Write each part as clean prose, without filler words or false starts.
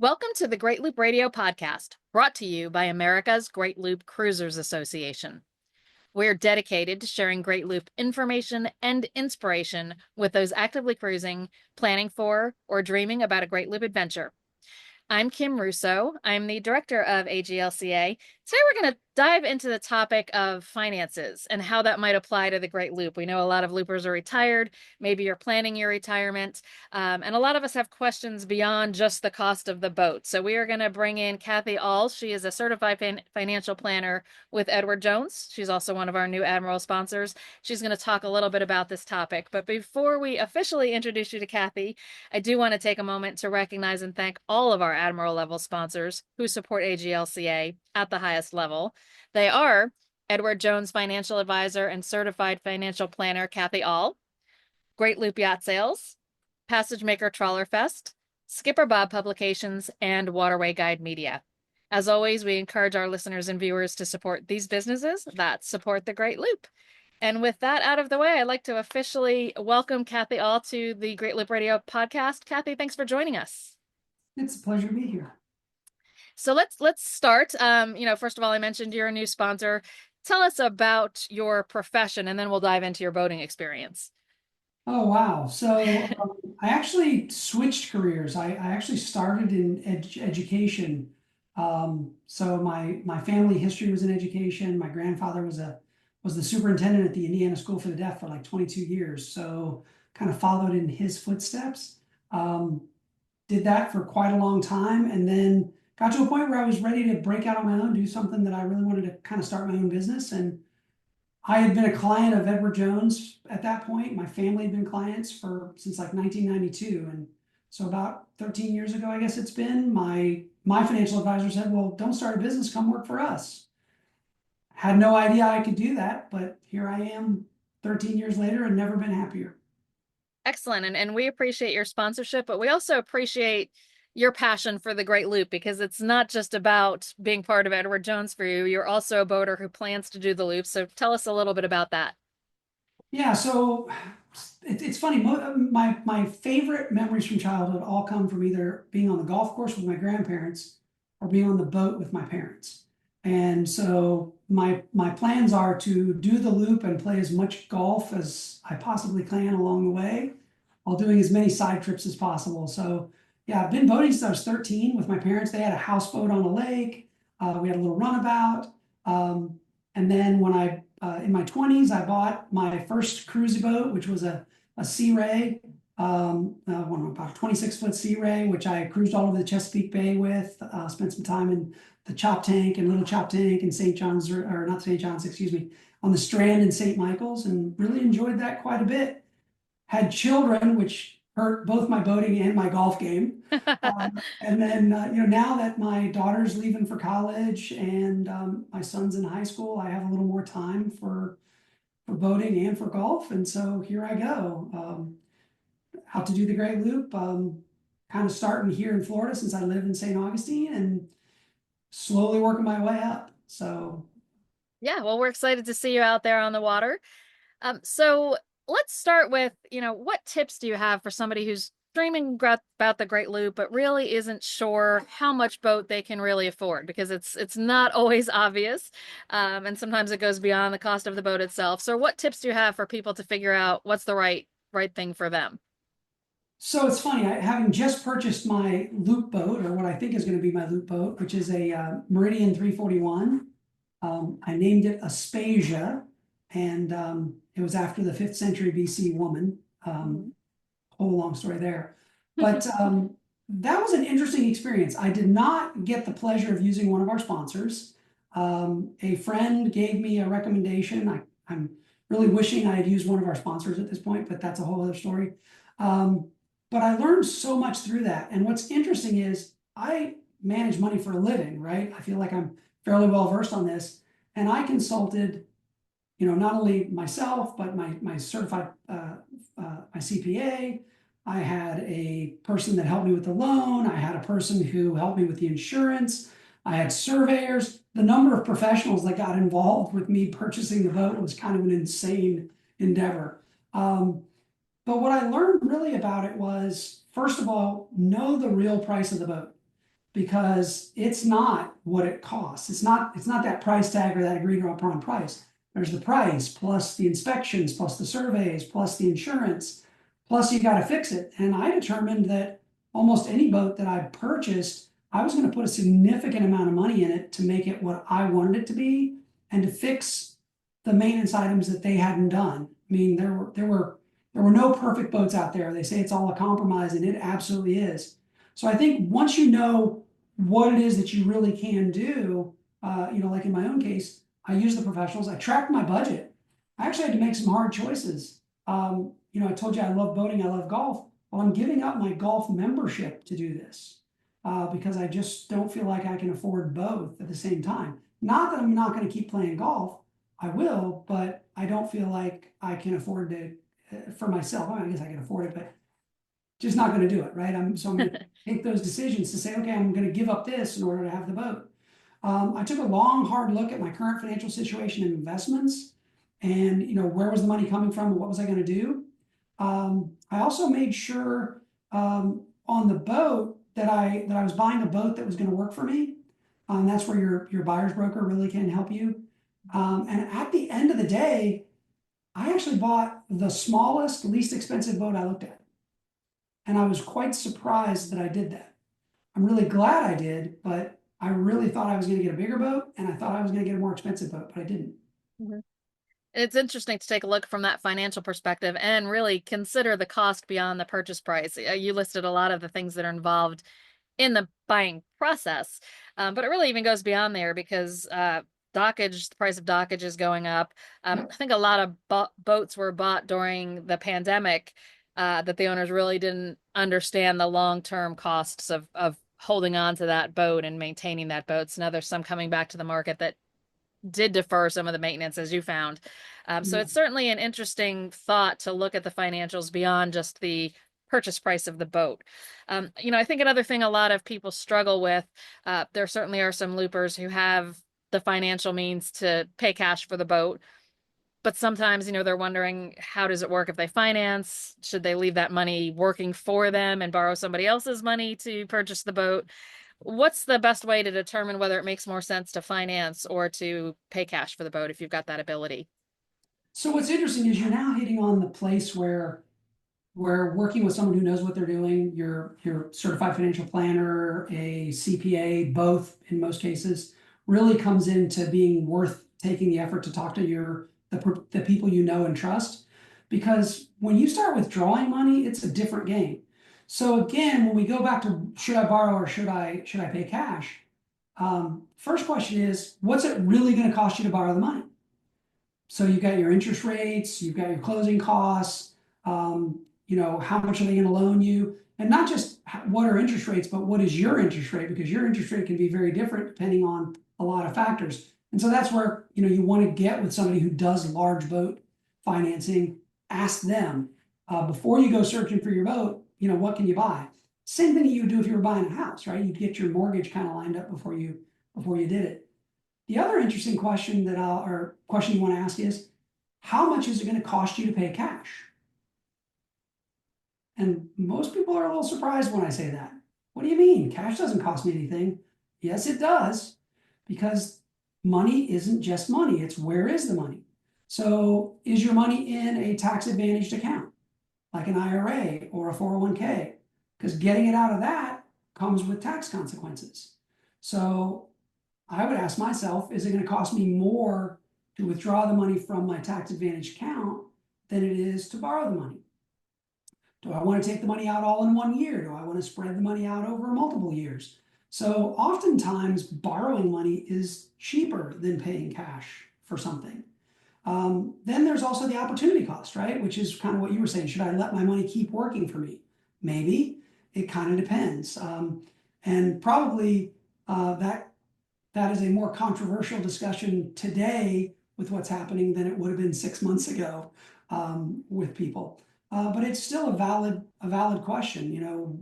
Welcome to the Great Loop Radio podcast, brought to you by America's Great Loop Cruisers Association. We're dedicated to sharing Great Loop information and inspiration with those actively cruising, planning for, or dreaming about a Great Loop adventure. I'm Kim Russo. I'm the director of AGLCA. Today we're going to dive into the topic of finances and how that might apply to the Great Loop. We know a lot of loopers are retired. Maybe you're planning your retirement. And a lot of us have questions beyond just the cost of the boat. So we are going to bring in Cathy Aull. She is a certified financial planner with Edward Jones. She's also one of our new Admiral sponsors. She's going to talk a little bit about this topic. But before we officially introduce you to Cathy, I do want to take a moment to recognize and thank all of our Admiral level sponsors who support AGLCA at the highest level. They are Edward Jones Financial Advisor and Certified Financial Planner Cathy Aull, Great Loop Yacht Sales, Passage Maker Trawler Fest, Skipper Bob Publications, and Waterway Guide Media. As always, we encourage our listeners and viewers to support these businesses that support the Great Loop. And with that out of the way, I'd like to officially welcome Cathy Aull to the Great Loop Radio podcast. Cathy, thanks for joining us. It's a pleasure to be here. So let's start. First of all, I mentioned you're a new sponsor. Tell us about your profession, and then we'll dive into your boating experience. Oh, wow. So I actually switched careers. I actually started in education. So my family history was in education. My grandfather was the superintendent at the Indiana School for the Deaf for like 22 years. So kind of followed in his footsteps. Did that for quite a long time, and then got to a point where I was ready to break out on my own, do something that I really wanted to kind of start my own business. And I had been a client of Edward Jones at that point. My family had been clients since like 1992. And so about 13 years ago, I guess it's been, my financial advisor said, well, don't start a business, come work for us. Had no idea I could do that, but here I am 13 years later and never been happier. Excellent. And we appreciate your sponsorship, but we also appreciate your passion for the Great Loop, because it's not just about being part of Edward Jones for you. You're also a boater who plans to do the loop. So tell us a little bit about that. Yeah, so it's funny. My favorite memories from childhood all come from either being on the golf course with my grandparents or being on the boat with my parents. And so my plans are to do the loop and play as much golf as I possibly can along the way, while doing as many side trips as possible. So yeah, I've been boating since I was 13 with my parents. They had a houseboat on a lake. We had a little runabout. And then when in my 20s, I bought my first cruise boat, which was a Sea Ray, about a 26-foot Sea Ray, which I cruised all over the Chesapeake Bay with, spent some time in the Chop Tank and Little Chop Tank and St. John's, or not St. John's, excuse me, on the Strand in St. Michael's, and really enjoyed that quite a bit. Had children, which hurt both my boating and my golf game. And then, now that my daughter's leaving for college and my son's in high school, I have a little more time for boating and for golf. And so here I go, out to do the Great Loop, kind of starting here in Florida since I live in St. Augustine and slowly working my way up. So Yeah, well, we're excited to see you out there on the water. So let's start with, what tips do you have for somebody who's dreaming about the Great Loop, but really isn't sure how much boat they can really afford, because it's not always obvious. And sometimes it goes beyond the cost of the boat itself. So what tips do you have for people to figure out what's the right thing for them? So it's funny, having just purchased my loop boat, or what I think is going to be my loop boat, which is a Meridian 341. I named it Aspasia, and it was after the 5th century BC woman. Whole long story there. But that was an interesting experience. I did not get the pleasure of using one of our sponsors. A friend gave me a recommendation. I'm really wishing I had used one of our sponsors at this point, but that's a whole other story. But I learned so much through that. And what's interesting is I manage money for a living, right? I feel like I'm fairly well versed on this. And I consulted, not only myself, but my certified, my CPA. I had a person that helped me with the loan. I had a person who helped me with the insurance. I had surveyors. The number of professionals that got involved with me purchasing the boat was kind of an insane endeavor. But what I learned really about it was, first of all, know the real price of the boat. because it's not what it costs. It's not that price tag or that agreed upon price. There's the price plus the inspections, plus the surveys, plus the insurance, plus you got to fix it. And I determined that almost any boat that I purchased, I was going to put a significant amount of money in it to make it what I wanted it to be and to fix the maintenance items that they hadn't done. I mean, there were no perfect boats out there. They say it's all a compromise, and it absolutely is. So I think once you know what it is that you really can do, like in my own case, I use the professionals. I tracked my budget. I actually had to make some hard choices. I told you I love boating, I love golf. Well, I'm giving up my golf membership to do this because I just don't feel like I can afford both at the same time. Not that I'm not going to keep playing golf. I will, but I don't feel like I can afford to for myself. I guess I can afford it, but just not going to do it, right? So I'm going to take those decisions to say, okay, I'm going to give up this in order to have the boat. I took a long, hard look at my current financial situation and investments, and where was the money coming from, and what was I going to do. I also made sure on the boat that I was buying a boat that was going to work for me. That's where your buyer's broker really can help you. And at the end of the day, I actually bought the smallest, least expensive boat I looked at. And I was quite surprised that I did that. I'm really glad I did, but I really thought I was going to get a bigger boat, and I thought I was going to get a more expensive boat, but I didn't. Mhm. It's interesting to take a look from that financial perspective and really consider the cost beyond the purchase price. You listed a lot of the things that are involved in the buying process, but it really even goes beyond there because the price of dockage is going up. I think a lot of boats were bought during the pandemic that the owners really didn't understand the long-term costs of holding on to that boat and maintaining that boat. So now there's some coming back to the market that did defer some of the maintenance as you found. So Yeah. it's certainly an interesting thought to look at the financials beyond just the purchase price of the boat. I think another thing a lot of people struggle with, there certainly are some loopers who have the financial means to pay cash for the boat. But sometimes, they're wondering how does it work if they finance? Should they leave that money working for them and borrow somebody else's money to purchase the boat? What's the best way to determine whether it makes more sense to finance or to pay cash for the boat if you've got that ability? So what's interesting is you're now hitting on the place where working with someone who knows what they're doing, your certified financial planner, a CPA, both in most cases, really comes into being worth taking the effort to talk to the people you know and trust. Because when you start withdrawing money, it's a different game. So again, when we go back to should I borrow or should I pay cash? First question is, what's it really going to cost you to borrow the money? So you've got your interest rates, you've got your closing costs, how much are they going to loan you? And not just what are interest rates, but what is your interest rate? Because your interest rate can be very different depending on a lot of factors. And so that's where, you want to get with somebody who does large boat financing, ask them before you go searching for your boat, what can you buy? Same thing you would do if you were buying a house, right? You'd get your mortgage kind of lined up before you did it. The other interesting question or question you want to ask is, how much is it going to cost you to pay cash? And most people are a little surprised when I say that. What do you mean? Cash doesn't cost me anything. Yes, it does, because money isn't just money. It's where is the money? So is your money in a tax advantaged account, like an IRA or a 401k? Because getting it out of that comes with tax consequences. So I would ask myself, is it going to cost me more to withdraw the money from my tax advantage account than it is to borrow the money? Do I want to take the money out all in 1 year? Do I want to spread the money out over multiple years? So oftentimes borrowing money is cheaper than paying cash for something. Then there's also the opportunity cost, right? Which is kind of what you were saying. Should I let my money keep working for me? Maybe. It kind of depends. And probably that is a more controversial discussion today with what's happening than it would have been 6 months ago with people. But it's still a valid question.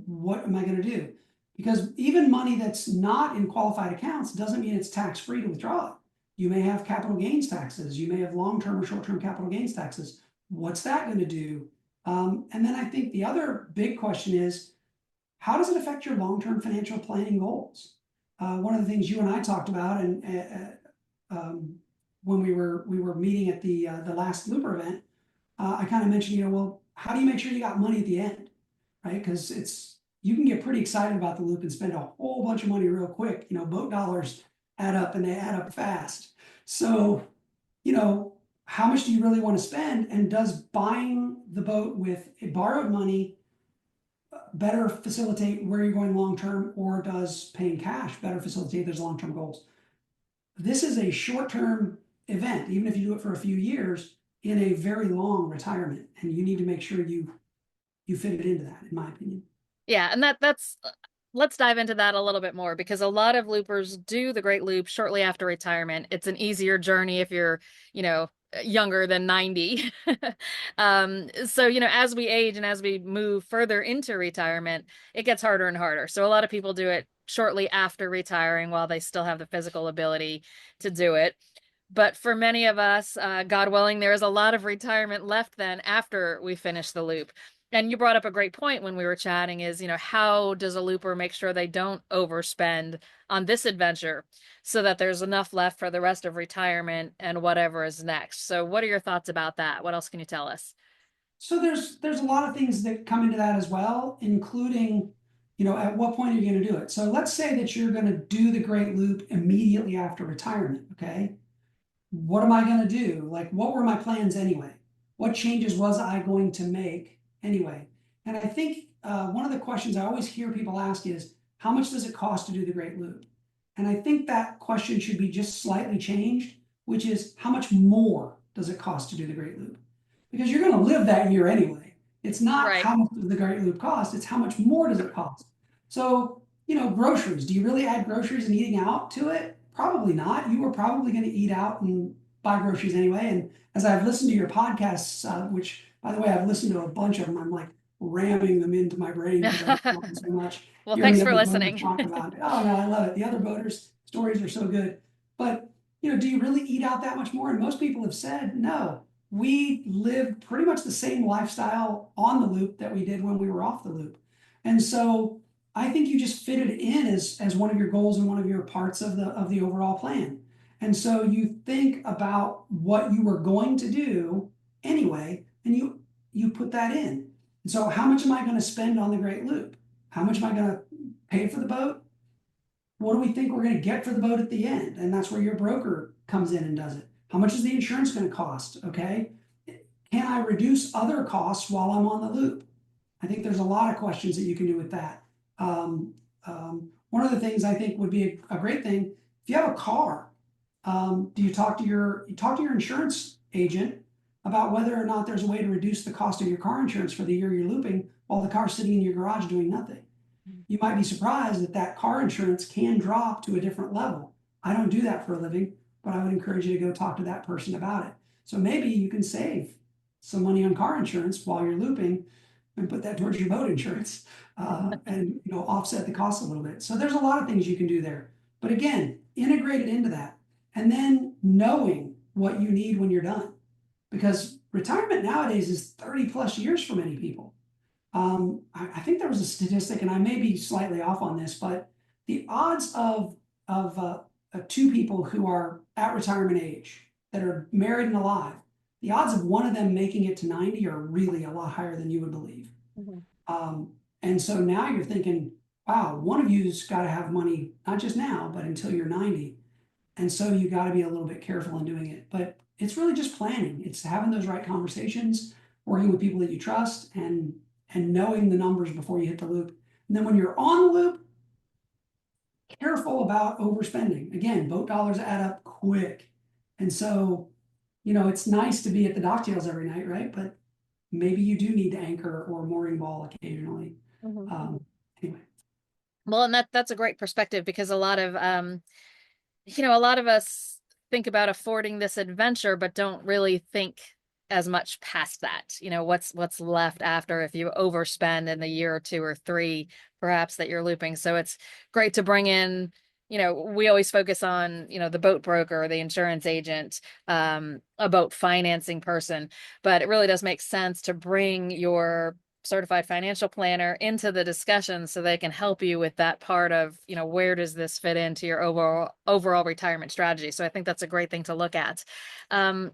What am I going to do? Because even money that's not in qualified accounts doesn't mean it's tax free to withdraw it. You may have capital gains taxes. You may have long-term or short-term capital gains taxes. What's that going to do? And then I think the other big question is, how does it affect your long-term financial planning goals? One of the things you and I talked about, and when we were meeting at the last Looper event, I kind of mentioned, well, how do you make sure you got money at the end, right? Because you can get pretty excited about the loop and spend a whole bunch of money real quick. Boat dollars add up and they add up fast. So, how much do you really want to spend? And does buying the boat with borrowed money better facilitate where you're going long term, or does paying cash better facilitate those long term goals? This is a short term event, even if you do it for a few years in a very long retirement, and you need to make sure you fit it into that, in my opinion. Yeah, and that's let's dive into that a little bit more because a lot of loopers do the Great Loop shortly after retirement. It's an easier journey if you're, younger than 90. So, as we age and as we move further into retirement, it gets harder and harder. So a lot of people do it shortly after retiring while they still have the physical ability to do it. But for many of us, God willing, there is a lot of retirement left then after we finish the loop. And you brought up a great point when we were chatting is, how does a looper make sure they don't overspend on this adventure so that there's enough left for the rest of retirement and whatever is next? So what are your thoughts about that? What else can you tell us? So there's a lot of things that come into that as well, including, at what point are you going to do it? So let's say that you're going to do the Great Loop immediately after retirement, okay? What am I going to do? Like, what were my plans anyway? What changes was I going to make anyway? And I think one of the questions I always hear people ask is, how much does it cost to do the Great Loop? And I think that question should be just slightly changed, which is, how much more does it cost to do the Great Loop? Because you're going to live that year anyway. It's not Right. how much does the Great Loop cost, it's how much more does it cost. So, groceries. Do you really add groceries and eating out to it? Probably not. You are probably going to eat out and buy groceries anyway. And as I've listened to your podcasts, which by the way, I've listened to a bunch of them, I'm like ramming them into my brain because I love them so much. Well, Hearing thanks the for other boaters listening. talk about it. Oh no, I love it. The other boaters stories are so good. But do you really eat out that much more? And most people have said no. We live pretty much the same lifestyle on the loop that we did when we were off the loop. And so I think you just fit it in as one of your goals and one of your parts of the overall plan. And so you think about what you were going to do anyway, and you put that in. And so how much am I going to spend on the Great Loop? How much am I going to pay for the boat? What do we think we're going to get for the boat at the end? And that's where your broker comes in and does it. How much is the insurance going to cost? Okay. Can I reduce other costs while I'm on the loop? I think there's a lot of questions that you can do with that. One of the things I think would be a great thing, if you have a car, do you talk to your insurance agent about whether or not there's a way to reduce the cost of your car insurance for the year you're looping while the car's sitting in your garage doing nothing? You might be surprised that that car insurance can drop to a different level. I don't do that for a living, but I would encourage you to go talk to that person about it. So maybe you can save some money on car insurance while you're looping and put that towards your boat insurance, and offset the cost a little bit. So there's a lot of things you can do there. But again, integrate it into that, and then knowing what you need when you're done, because retirement nowadays is 30 plus years for many people. I think there was a statistic, and I may be slightly off on this, but the odds of two people who are at retirement age that are married and alive, the odds of one of them making it to 90 are really a lot higher than you would believe. Mhm. And so now you're thinking, wow, one of you's got to have money, not just now, but until you're 90. And so you got to be a little bit careful in doing it. But it's really just planning. It's having those right conversations, working with people that you trust, and knowing the numbers before you hit the loop. And then when you're on the loop, careful about overspending. Again, boat dollars add up quick. And so, it's nice to be at the dock tails every night, right? But maybe you do need to anchor or mooring ball occasionally. Mhm. Anyway. Well, and that's a great perspective because a lot of us think about affording this adventure, but don't really think as much past that. What's left after if you overspend in the year or two or three, perhaps that you're looping. So it's great to bring in, we always focus on, the boat broker, the insurance agent, a boat financing person, but it really does make sense to bring your certified financial planner into the discussion so they can help you with that part of, where does this fit into your overall retirement strategy. So I think that's a great thing to look at. Um,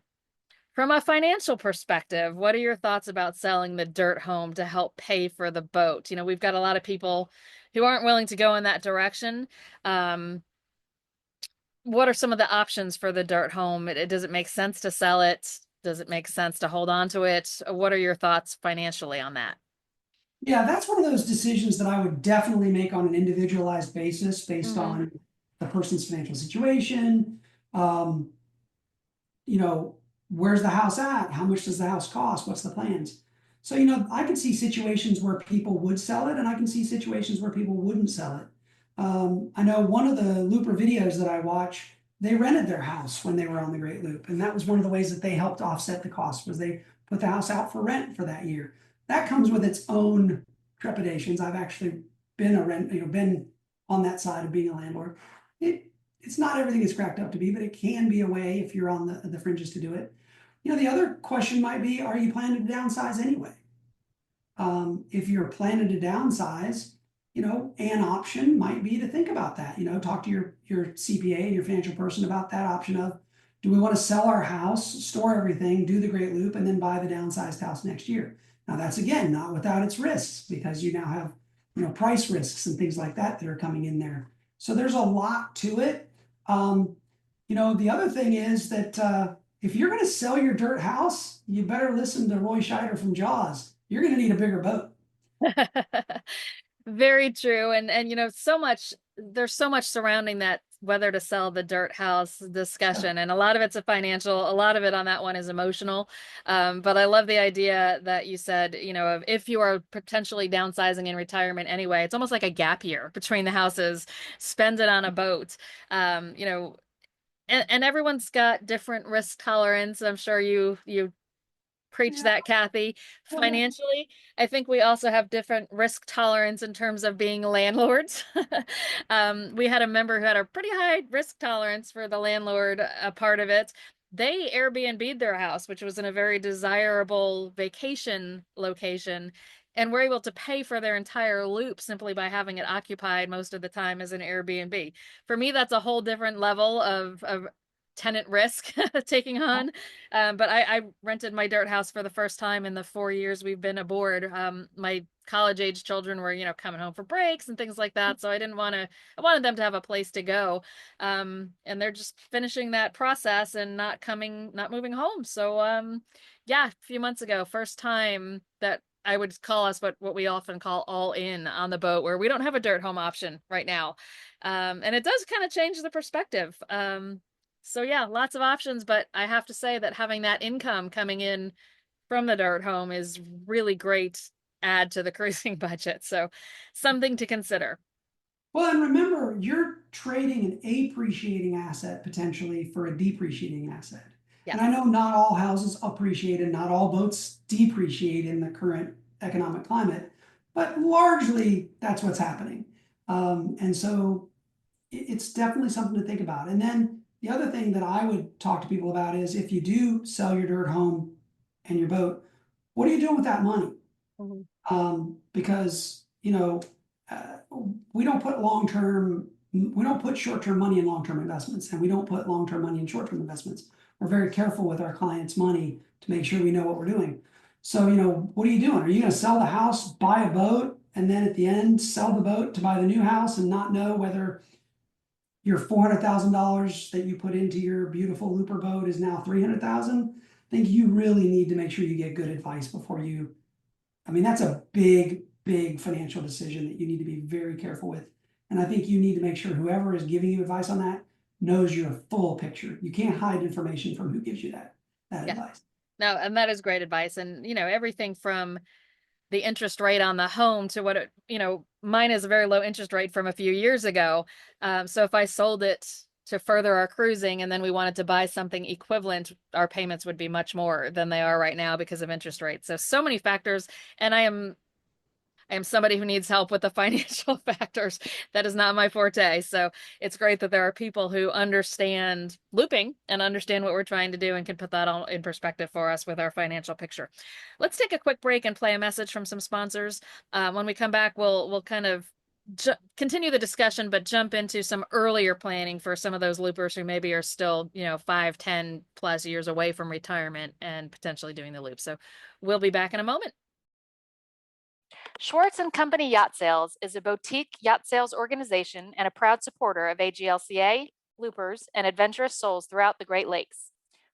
from a financial perspective, what are your thoughts about selling the dirt home to help pay for the boat? We've got a lot of people who aren't willing to go in that direction. Um, what are some of the options for the dirt home? Does it make sense to sell it? Does it make sense to hold on to it? What are your thoughts financially on that? Yeah, that's one of those decisions that I would definitely make on an individualized basis based Hmm. on the person's financial situation. Um, you know, where's the house at? How much does the house cost? What's the plans? So, I can see situations where people would sell it, and I can see situations where people wouldn't sell it. I know one of the Looper videos that I watch, they rented their house when they were on the Great Loop, and that was one of the ways that they helped offset the cost was they put the house out for rent for that year. That comes with its own trepidations. I've actually been on that side of being a landlord. It it's not everything it's cracked up to be, but it can be a way if you're on the fringes to do it. The other question might be, are you planning to downsize anyway? If you're planning to downsize, an option might be to think about that. Talk to your CPA and your financial person about that option of, do we want to sell our house, store everything, do the Great Loop, and then buy the downsized house next year? Now that's again not without its risks because you now have price risks and things like that that are coming in there. So there's a lot to it. Um, the other thing is that if you're going to sell your dirt house, you better listen to Roy Scheider from Jaws. You're going to need a bigger boat. Very true. And there's so much surrounding that whether to sell the dirt house discussion. And a lot of it's a financial, a lot of it on that one is emotional. But I love the idea that you said, of if you are potentially downsizing in retirement anyway, it's almost like a gap year between the houses, spend it on a boat. And everyone's got different risk tolerance. I'm sure you preach Yeah. that, Cathy. Well, Financially, I think we also have different risk tolerance in terms of being landlords. We had a member who had a pretty high risk tolerance for the landlord, a part of it. They Airbnb'd their house, which was in a very desirable vacation location, and were able to pay for their entire loop simply by having it occupied most of the time as an Airbnb. For me, that's a whole different level of tenant risk taking on. But I rented my dirt house for the first time in the 4 years we've been aboard. My college age children were, coming home for breaks and things like that. So I wanted them to have a place to go. And they're just finishing that process and not moving home. So, yeah, a few months ago, first time that I would call us what we often call all in on the boat, where we don't have a dirt home option right now. And it does kind of change the perspective. So yeah, lots of options, but I have to say that having that income coming in from the dirt home is really great add to the cruising budget. So something to consider. well, and remember, you're trading an appreciating asset potentially for a depreciating asset. And I Yes. know not all houses appreciate and not all boats depreciate in the current economic climate, but largely that's what's happening. And so it's definitely something to think about. And then the other thing that I would talk to people about is if you do sell your dirt home and your boat, what are you doing with that money? Mhm. Because uh, we don't put we don't put short-term money in long-term investments, and we don't put long-term money in short-term investments. We're very careful with our clients' money to make sure we know what we're doing. So, what are you doing? Are you going to sell the house, buy a boat, and then at the end sell the boat to buy the new house and not know whether your $400,000 that you put into your beautiful looper boat is now 300,000? I think you really need to make sure you get good advice before you. I mean, that's a big, big financial decision that you need to be very careful with. And I think you need to make sure whoever is giving you advice on that knows your full picture. You can't hide information from who gives you that Yeah. advice. No, and that is great advice. And, everything from the interest rate on the home to mine is a very low interest rate from a few years ago. So if I sold it to further our cruising and then we wanted to buy something equivalent, our payments would be much more than they are right now because of interest rates. So many factors. And I am somebody who needs help with the financial factors. That is not my forte. So it's great that there are people who understand looping and understand what we're trying to do and can put that all in perspective for us with our financial picture. Let's take a quick break and play a message from some sponsors. When we come back, we'll kind of continue the discussion, but jump into some earlier planning for some of those loopers who maybe are still, 5, 10 plus years away from retirement and potentially doing the loop. So we'll be back in a moment. Schwartz and Company Yacht Sales is a boutique yacht sales organization and a proud supporter of AGLCA, loopers, and adventurous souls throughout the Great Lakes.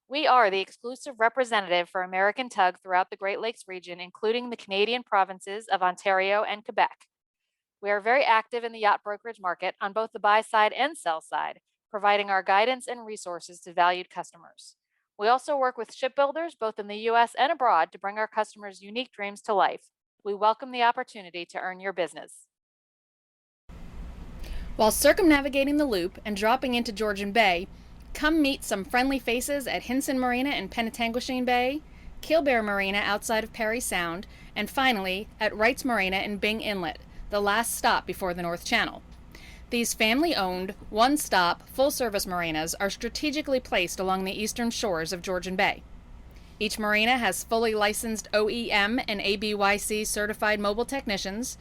We are the exclusive representative for American Tug throughout the Great Lakes region, including the Canadian provinces of Ontario and Quebec. We are very active in the yacht brokerage market on both the buy side and sell side, providing our guidance and resources to valued customers. We also work with shipbuilders both in the US and abroad to bring our customers' unique dreams to life. We welcome the opportunity to earn your business. While circumnavigating the loop and dropping into Georgian Bay, come meet some friendly faces at Hinson Marina in Penetanguishene Bay, Killbear Marina outside of Parry Sound, and finally at Wright's Marina in Bing Inlet, the last stop before the North Channel. These family-owned, one-stop, full-service marinas are strategically placed along the eastern shores of Georgian Bay. Each marina has fully licensed OEM and ABYC certified mobile technicians,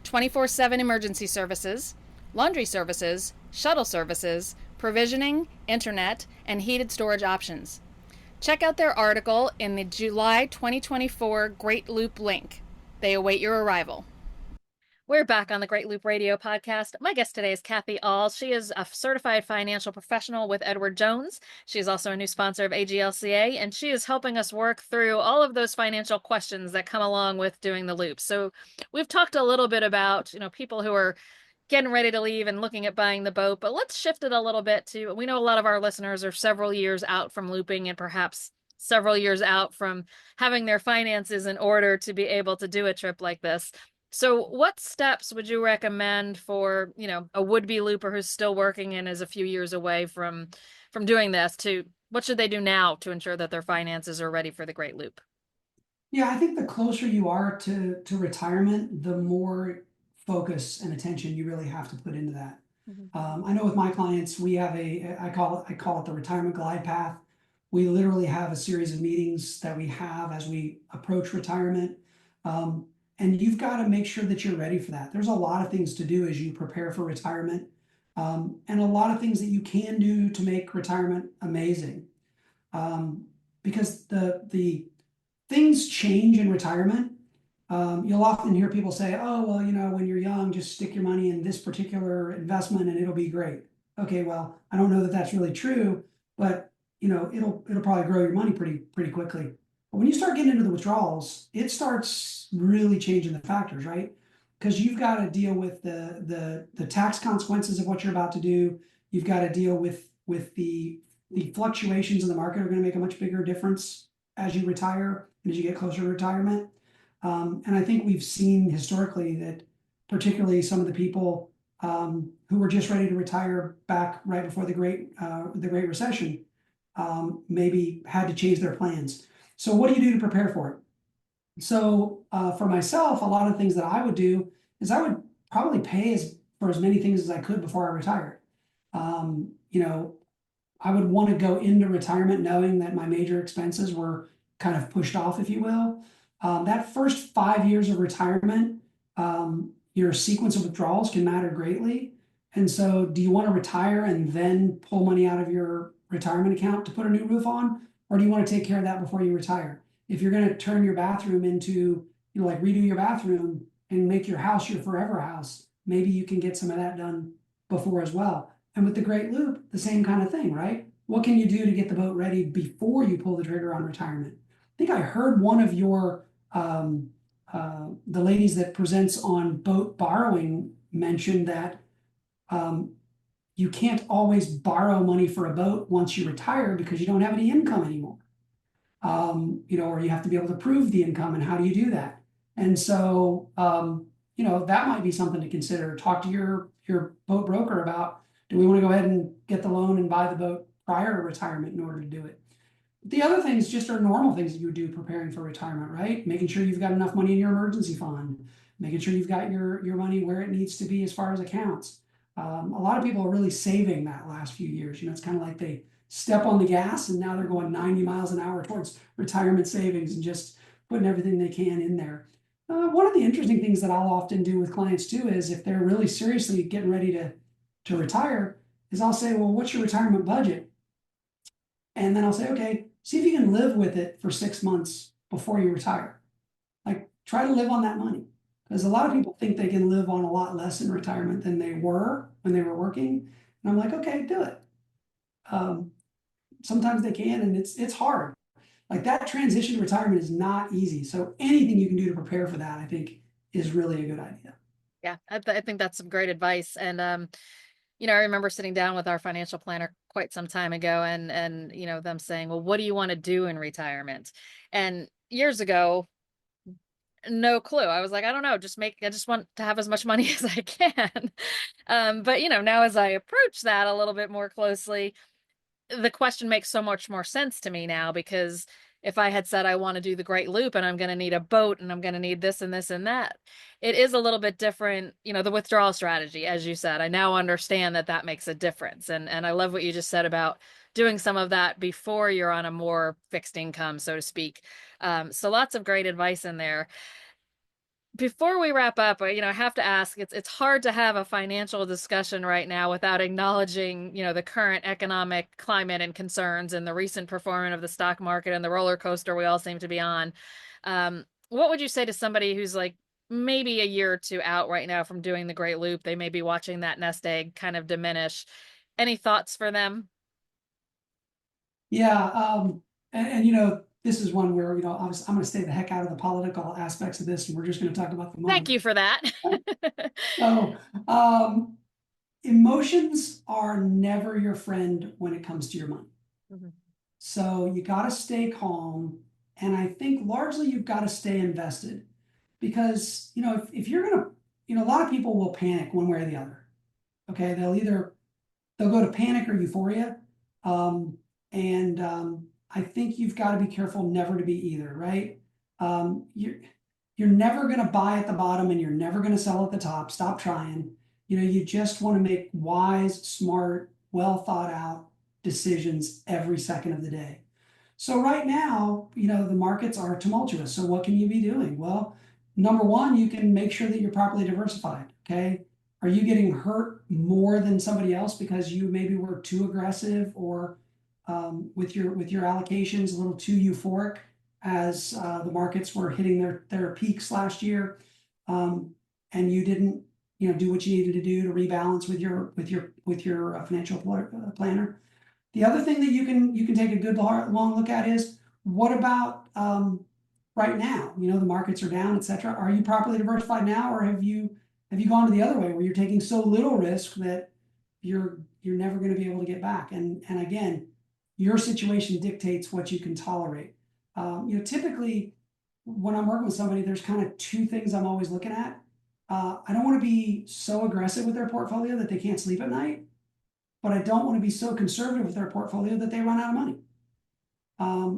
24/7 emergency services, laundry services, shuttle services, provisioning, internet, and heated storage options. Check out their article in the July 2024 Great Loop link. They await your arrival. We're back on the Great Loop Radio podcast. My guest today is Cathy Aull. She is a certified financial professional with Edward Jones. She is also a new sponsor of AGLCA, and she is helping us work through all of those financial questions that come along with doing the loop. So we've talked a little bit about, people who are getting ready to leave and looking at buying the boat, but let's shift it a little bit to, we know a lot of our listeners are several years out from looping and perhaps several years out from having their finances in order to be able to do a trip like this. So what steps would you recommend for, a would-be looper who's still working and is a few years away from doing this? To what should they do now to ensure that their finances are ready for the Great Loop? Yeah, I think the closer you are to retirement, the more focus and attention you really have to put into that. I know with my clients, we have I call it the retirement glide path. We literally have a series of meetings that we have as we approach retirement. And you've got to make sure that you're ready for that. There's a lot of things to do as you prepare for retirement, and a lot of things that you can do to make retirement amazing. Because the things change in retirement. You'll often hear people say, oh, well, when you're young, just stick your money in this particular investment and it'll be great. Okay, well, I don't know that that's really true, but it'll probably grow your money pretty quickly. But when you start getting into the withdrawals, it starts really changing the factors, right? Because you've got to deal with the tax consequences of what you're about to do. You've got to deal with the fluctuations in the market are going to make a much bigger difference as you retire and as you get closer to retirement. And I think we've seen historically that particularly some of the people who were just ready to retire back right before the Great Recession maybe had to change their plans. So what do you do to prepare for it? So for myself, a lot of things that I would do is I would probably pay for as many things as I could before I retired. I would want to go into retirement knowing that my major expenses were kind of pushed off, if you will. That first 5 years of retirement, your sequence of withdrawals can matter greatly. And so do you want to retire and then pull money out of your retirement account to put a new roof on? Or do you want to take care of that before you retire? If you're going to turn your bathroom into, like redo your bathroom and make your house your forever house, maybe you can get some of that done before as well. And with the Great Loop, the same kind of thing, right? What can you do to get the boat ready before you pull the trigger on retirement? I think I heard one of your, the ladies that presents on boat borrowing mentioned that you can't always borrow money for a boat once you retire because you don't have any income anymore. Or you have to be able to prove the income, and how do you do that? And so, that might be something to consider. Talk to your boat broker about, do we want to go ahead and get the loan and buy the boat prior to retirement in order to do it? The other things just are normal things that you do preparing for retirement, right? Making sure you've got enough money in your emergency fund, making sure you've got your money where it needs to be as far as accounts. A lot of people are really saving that last few years. It's kind of like they step on the gas and now they're going 90 miles an hour towards retirement savings and just putting everything they can in there. One of the interesting things that I'll often do with clients too is if they're really seriously getting ready to retire, is I'll say, well, what's your retirement budget? And then I'll say, okay, see if you can live with it for 6 months before you retire. Like, try to live on that money. Because a lot of people think they can live on a lot less in retirement than they were when they were working. And I'm like, okay, do it. Um, Sometimes they can, and it's hard. Like, that transition to retirement is not easy. So anything you can do to prepare for that, I think, is really a good idea. Yeah, I think that's some great advice. And I remember sitting down with our financial planner quite some time ago, and them saying, "Well, what do you want to do in retirement?" And years ago, no clue. I was like, I don't know, I just want to have as much money as I can. But now as I approach that a little bit more closely, the question makes so much more sense to me now, because if I had said I want to do the Great Loop and I'm going to need a boat and I'm going to need this and this and that, it is a little bit different, the withdrawal strategy, as you said. I now understand that that makes a difference. And I love what you just said about doing some of that before you're on a more fixed income, so to speak. So lots of great advice in there. Before we wrap up, I have to ask, it's hard to have a financial discussion right now without acknowledging, the current economic climate and concerns and the recent performance of the stock market and the roller coaster we all seem to be on. What would you say to somebody who's like maybe a year or two out right now from doing the Great Loop? They may be watching that nest egg kind of diminish. Any thoughts for them? Yeah, and this is one where obviously I'm going to stay the heck out of the political aspects of this, and we're just going to talk about the Thank money. you for that. So, emotions are never your friend when it comes to your money. Mhm. So you got to stay calm, and I think largely you've got to stay invested because if you're gonna, a lot of people will panic one way or the other. Okay, they'll go to panic or euphoria. And I think you've got to be careful never to be either, right? You're never going to buy at the bottom and you're never going to sell at the top. Stop trying. You just want to make wise, smart, well thought out decisions every second of the day. So right now, the markets are tumultuous. So what can you be doing? Well, number one, you can make sure that you're properly diversified. Okay. Are you getting hurt more than somebody else because you maybe were too aggressive or with your allocations a little too euphoric as the markets were hitting their peaks last year, and you didn't do what you needed to do to rebalance with your financial planner? The other thing that you can take a good long look at is what about right now? The markets are down, etc. Are you properly diversified now, or have you gone to the other way where you're taking so little risk that you're never going to be able to get back? And again, your situation dictates what you can tolerate. Typically when I'm working with somebody, there's kind of two things I'm always looking at. I don't want to be so aggressive with their portfolio that they can't sleep at night, but I don't want to be so conservative with their portfolio that they run out of money.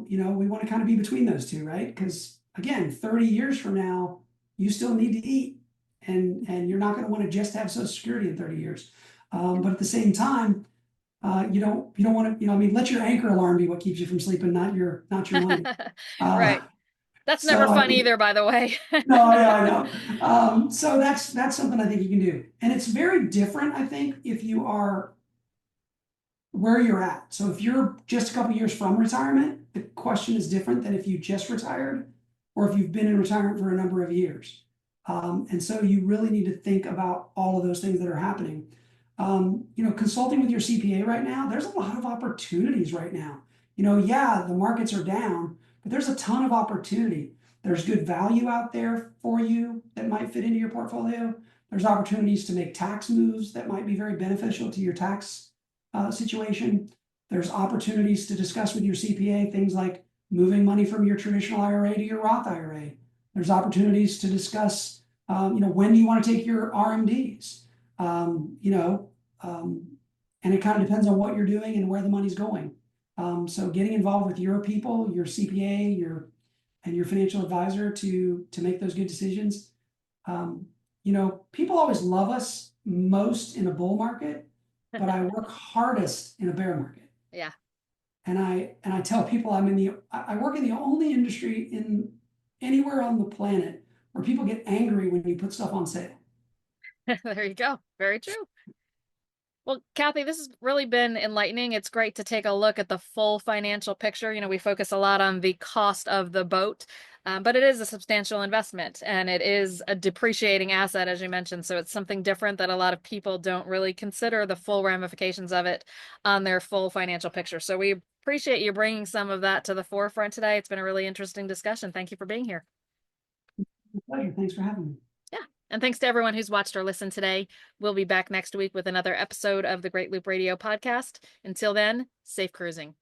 We want to kind of be between those two, right? Because again, 30 years from now, you still need to eat, and you're not going to want to just have Social Security in 30 years. But at the same time, you don't want to, let your anchor alarm be what keeps you from sleeping, not your money. Uh, Right. That's never so I fun think either, by the way. no, yeah, I know. So that's something I think you can do, and it's very different, I think, if you are where you're at. So if you're just a couple years from retirement, the question is different than if you just retired or if you've been in retirement for a number of years. And so you really need to think about all of those things that are happening. Consulting with your CPA right now, there's a lot of opportunities right now. Yeah, the markets are down, but there's a ton of opportunity. There's good value out there for you that might fit into your portfolio. There's opportunities to make tax moves that might be very beneficial to your tax situation. There's opportunities to discuss with your CPA things like moving money from your traditional IRA to your Roth IRA. There's opportunities to discuss, when do you want to take your RMDs? Um, you know, um, and it kind of depends on what you're doing and where the money's going. So getting involved with your people, your CPA, and your financial advisor to make those good decisions. Um, you know, people always love us most in a bull market, but I work hardest in a bear market. Yeah. And I tell people I work in the only industry in anywhere on the planet where people get angry when you put stuff on sale. There you go. Very true. Well, Cathy, this has really been enlightening. It's great to take a look at the full financial picture. We focus a lot on the cost of the boat, but it is a substantial investment and it is a depreciating asset, as you mentioned. So it's something different that a lot of people don't really consider the full ramifications of it on their full financial picture. So we appreciate you bringing some of that to the forefront today. It's been a really interesting discussion. Thank you for being here. My pleasure. Thanks for having me. Yeah. And thanks to everyone who's watched or listened today. We'll be back next week with another episode of the Great Loop Radio podcast. Until then, safe cruising.